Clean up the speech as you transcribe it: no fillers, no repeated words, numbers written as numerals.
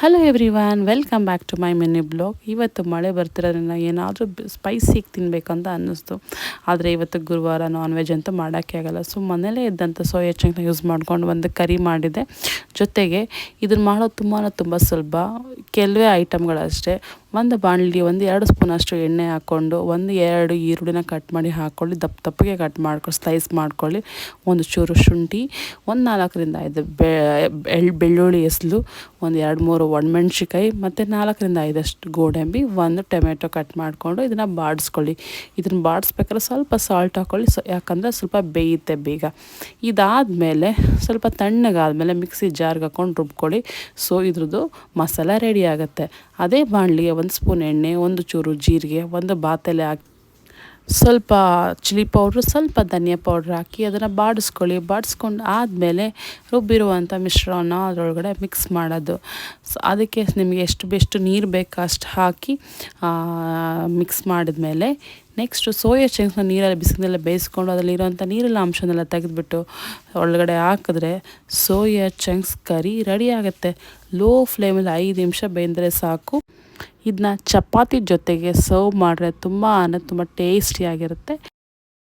Hello everyone, welcome back to my mini blog. ಇವತ್ತು ಮಳೆ ಬರ್ತಿರೋದ್ರಿಂದ ಏನಾದರೂ ಸ್ಪೈಸಿಗೆ ತಿನ್ನಬೇಕಂತ ಅನ್ನಿಸ್ತು. ಆದರೆ ಇವತ್ತು ಗುರುವಾರ ನಾನ್ ವೆಜ್ ಅಂತೂ ಮಾಡೋಕ್ಕೆ ಆಗಲ್ಲ. ಸೊ ಮನೇಲೇ ಇದ್ದಂಥ ಸೋಯಾ ಚಂಕ್ನ ಯೂಸ್ ಮಾಡ್ಕೊಂಡು ಒಂದು ಕರಿ ಮಾಡಿದೆ. ಜೊತೆಗೆ ಇದನ್ನು ಮಾಡೋದು ತುಂಬ ಸುಲಭ. ಕೆಲವೇ ಐಟಮ್ಗಳಷ್ಟೇ. ಒಂದು ಬಾಣಲಿ 1-2 ಸ್ಪೂನಷ್ಟು ಎಣ್ಣೆ ಹಾಕ್ಕೊಂಡು 1-2 ಈರುಳ್ಳಿನ ಕಟ್ ಮಾಡಿ ಹಾಕ್ಕೊಳ್ಳಿ. ದಪ್ಪಗೆ ಕಟ್ ಮಾಡ್ಕೊಂಡು ಸ್ಲೈಸ್ ಮಾಡ್ಕೊಳ್ಳಿ. ಒಂದು ಚೂರು ಶುಂಠಿ, ಒಂದು 4-5 ಬೆಳ್ಳುಳ್ಳಿ ಎಸಲು, ಒಂದು 2-3 ಒಣಮೆಣ್ಸಿಕಾಯಿ ಮತ್ತು 4-5 ಗೋಡಂಬಿ, ಒಂದು ಟೊಮೆಟೊ ಕಟ್ ಮಾಡಿಕೊಂಡು ಇದನ್ನು ಬಾಡಿಸ್ಕೊಳ್ಳಿ. ಇದನ್ನು ಬಾಡಿಸ್ಬೇಕಾದ್ರೆ ಸ್ವಲ್ಪ ಸಾಲ್ಟ್ ಹಾಕ್ಕೊಳ್ಳಿ, ಯಾಕಂದರೆ ಸ್ವಲ್ಪ ಬೇಯುತ್ತೆ ಬೇಗ. ಇದಾದಮೇಲೆ ಸ್ವಲ್ಪ ತಣ್ಣಗಾದಮೇಲೆ ಮಿಕ್ಸಿ ಜಾರ್ಗೆ ಹಾಕ್ಕೊಂಡು ರುಬ್ಕೊಳ್ಳಿ. ಸೊ ಇದ್ರದ್ದು ಮಸಾಲ ರೆಡಿ ಆಗುತ್ತೆ. ಅದೇ ಬಾಣಲಿಗೆ 1 ಸ್ಪೂನ್ ಎಣ್ಣೆ, ಒಂದು ಚೂರು ಜೀರಿಗೆ, ಒಂದು ಬಾತಲೆ ಹಾಕಿ ಸ್ವಲ್ಪ ಚಿಲ್ಲಿ ಪೌಡ್ರು, ಸ್ವಲ್ಪ ಧನಿಯಾ ಪೌಡ್ರ್ ಹಾಕಿ ಅದನ್ನು ಬಾಡಿಸ್ಕೊಂಡು ಆದಮೇಲೆ ರುಬ್ಬಿರುವಂಥ ಮಿಶ್ರಣ ಅದರೊಳಗಡೆ ಮಿಕ್ಸ್ ಮಾಡೋದು. ಸೊ ಅದಕ್ಕೆ ನಿಮಗೆ ಎಷ್ಟು ನೀರು ಬೇಕೋ ಅಷ್ಟು ಹಾಕಿ ಮಿಕ್ಸ್ ಮಾಡಿದ್ಮೇಲೆ ನೆಕ್ಸ್ಟು ಸೋಯಾ ಚಂಕ್ಸ್ನ ನೀರಲ್ಲಿ ಬಿಸಿನಲ್ಲೇ ಬೇಯಿಸ್ಕೊಂಡು ಅದರಲ್ಲಿರೋಂಥ ನೀರೆಲ್ಲ ಅಂಶನೆಲ್ಲ ತೆಗೆದುಬಿಟ್ಟು ಒಳಗಡೆ ಹಾಕಿದ್ರೆ ಸೋಯಾ ಚಂಕ್ಸ್ ಕರಿ ರೆಡಿ ಆಗುತ್ತೆ. ಲೋ ಫ್ಲೇಮಲ್ಲಿ 5 ನಿಮಿಷ ಬೆಂದರೆ ಸಾಕು. ಇದನ್ನ ಚಪಾತಿ ಜೊತೆಗೆ ಸರ್ವ್ ಮಾಡಿದ್ರೆ ತುಂಬ ಟೇಸ್ಟಿಯಾಗಿರುತ್ತೆ.